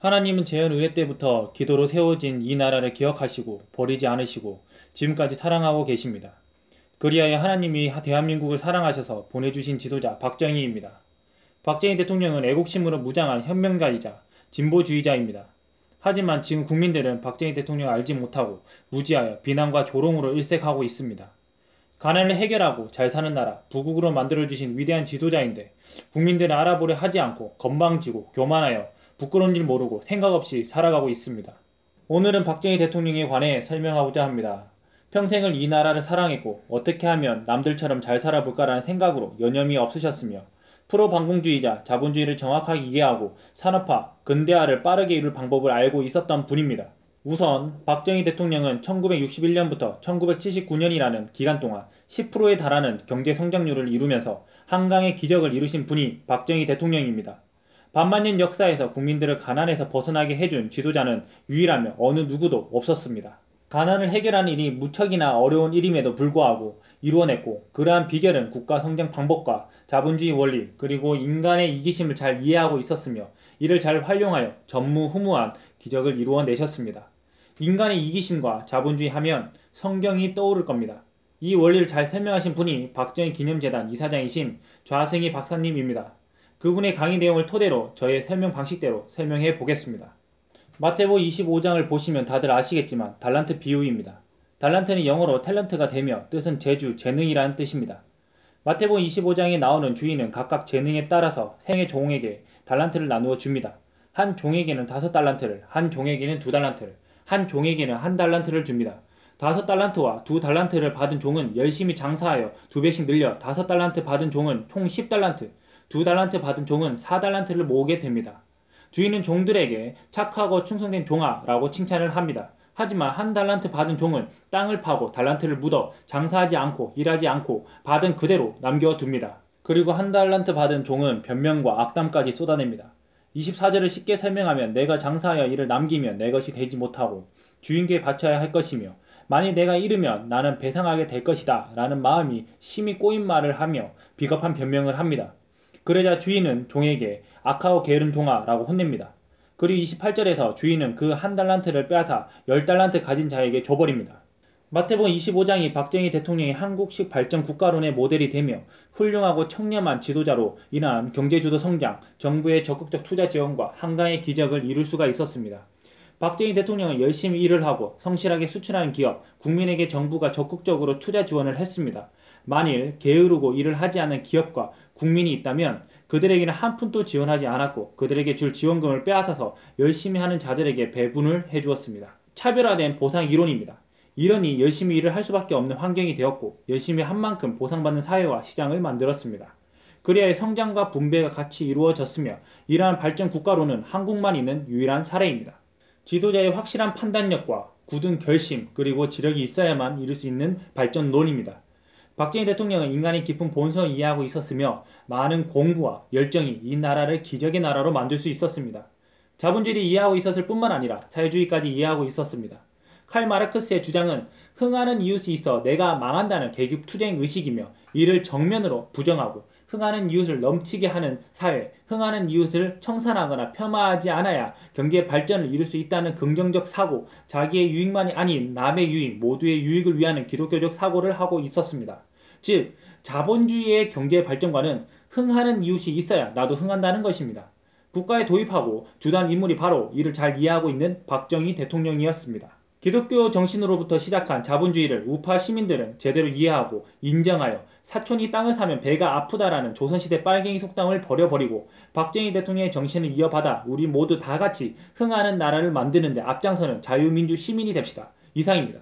하나님은 재현 의례 때부터 기도로 세워진 이 나라를 기억하시고 버리지 않으시고 지금까지 사랑하고 계십니다. 그리하여 하나님이 대한민국을 사랑하셔서 보내주신 지도자 박정희입니다. 박정희 대통령은 애국심으로 무장한 혁명가이자 진보주의자입니다. 하지만 지금 국민들은 박정희 대통령을 알지 못하고 무지하여 비난과 조롱으로 일색하고 있습니다. 가난을 해결하고 잘 사는 나라, 부국으로 만들어주신 위대한 지도자인데 국민들은 알아보려 하지 않고 건방지고 교만하여 부끄러운 줄 모르고 생각 없이 살아가고 있습니다. 오늘은 박정희 대통령에 관해 설명하고자 합니다. 평생을 이 나라를 사랑했고 어떻게 하면 남들처럼 잘 살아볼까라는 생각으로 여념이 없으셨으며 프로방공주의자, 자본주의를 정확하게 이해하고 산업화, 근대화를 빠르게 이룰 방법을 알고 있었던 분입니다. 우선 박정희 대통령은 1961년부터 1979년이라는 기간 동안 10%에 달하는 경제 성장률을 이루면서 한강의 기적을 이루신 분이 박정희 대통령입니다. 반만년 역사에서 국민들을 가난에서 벗어나게 해준 지도자는 유일하며 어느 누구도 없었습니다. 가난을 해결하는 일이 무척이나 어려운 일임에도 불구하고 이루어냈고, 그러한 비결은 국가 성장 방법과 자본주의 원리 그리고 인간의 이기심을 잘 이해하고 있었으며 이를 잘 활용하여 전무후무한 기적을 이루어내셨습니다. 인간의 이기심과 자본주의 하면 성경이 떠오를 겁니다. 이 원리를 잘 설명하신 분이 박정희 기념재단 이사장이신 좌승희 박사님입니다. 그분의 강의 내용을 토대로 저의 설명 방식대로 설명해 보겠습니다. 마태복음 25장을 보시면 다들 아시겠지만 달란트 비유입니다. 달란트는 영어로 탤런트가 되며 뜻은 재주, 재능이라는 뜻입니다. 마태복음 25장에 나오는 주인은 각각 재능에 따라서 생애 종에게 달란트를 나누어 줍니다. 한 종에게는 5달란트를, 한 종에게는 2달란트를, 한 종에게는 1달란트를 줍니다. 5달란트와 2달란트를 받은 종은 열심히 장사하여 2배씩 늘려 5달란트 받은 종은 총 10달란트, 2달란트 받은 종은 4달란트를 모으게 됩니다. 주인은 종들에게 착하고 충성된 종아 라고 칭찬을 합니다. 하지만 1달란트 받은 종은 땅을 파고 달란트를 묻어 장사하지 않고 일하지 않고 받은 그대로 남겨둡니다. 그리고 1달란트 받은 종은 변명과 악담까지 쏟아냅니다. 24절을 쉽게 설명하면 내가 장사하여 이를 남기면 내 것이 되지 못하고 주인께 바쳐야 할 것이며 만일 내가 잃으면 나는 배상하게 될 것이다 라는 마음이 심히 꼬인 말을 하며 비겁한 변명을 합니다. 그러자 주인은 종에게 악하고 게으른 종아 라고 혼냅니다. 그리고 28절에서 주인은 그 1달란트를 빼앗아 10달란트 가진 자에게 줘버립니다. 마태복음 25장이 박정희 대통령의 한국식 발전 국가론의 모델이 되며 훌륭하고 청렴한 지도자로 인한 경제주도 성장, 정부의 적극적 투자 지원과 한강의 기적을 이룰 수가 있었습니다. 박정희 대통령은 열심히 일을 하고 성실하게 수출하는 기업, 국민에게 정부가 적극적으로 투자 지원을 했습니다. 만일 게으르고 일을 하지 않는 기업과 국민이 있다면 그들에게는 한 푼도 지원하지 않았고 그들에게 줄 지원금을 빼앗아서 열심히 하는 자들에게 배분을 해주었습니다. 차별화된 보상 이론입니다. 이러니 열심히 일을 할 수밖에 없는 환경이 되었고 열심히 한 만큼 보상받는 사회와 시장을 만들었습니다. 그리하여 성장과 분배가 같이 이루어졌으며 이러한 발전 국가로는 한국만 있는 유일한 사례입니다. 지도자의 확실한 판단력과 굳은 결심 그리고 지력이 있어야만 이룰 수 있는 발전론입니다. 박정희 대통령은 인간의 깊은 본성을 이해하고 있었으며 많은 공부와 열정이 이 나라를 기적의 나라로 만들 수 있었습니다. 자본주의를 이해하고 있었을 뿐만 아니라 사회주의까지 이해하고 있었습니다. 칼 마르크스의 주장은 흥하는 이웃이 있어 내가 망한다는 계급투쟁 의식이며 이를 정면으로 부정하고 흥하는 이웃을 넘치게 하는 사회, 흥하는 이웃을 청산하거나 폄하하지 않아야 경제 발전을 이룰 수 있다는 긍정적 사고, 자기의 유익만이 아닌 남의 유익, 모두의 유익을 위하는 기독교적 사고를 하고 있었습니다. 즉, 자본주의의 경제 발전과는 흥하는 이웃이 있어야 나도 흥한다는 것입니다. 국가에 도입하고 주도한 인물이 바로 이를 잘 이해하고 있는 박정희 대통령이었습니다. 기독교 정신으로부터 시작한 자본주의를 우파 시민들은 제대로 이해하고 인정하여 사촌이 땅을 사면 배가 아프다라는 조선시대 빨갱이 속담을 버려버리고 박정희 대통령의 정신을 이어받아 우리 모두 다 같이 흥하는 나라를 만드는 데 앞장서는 자유민주 시민이 됩시다. 이상입니다.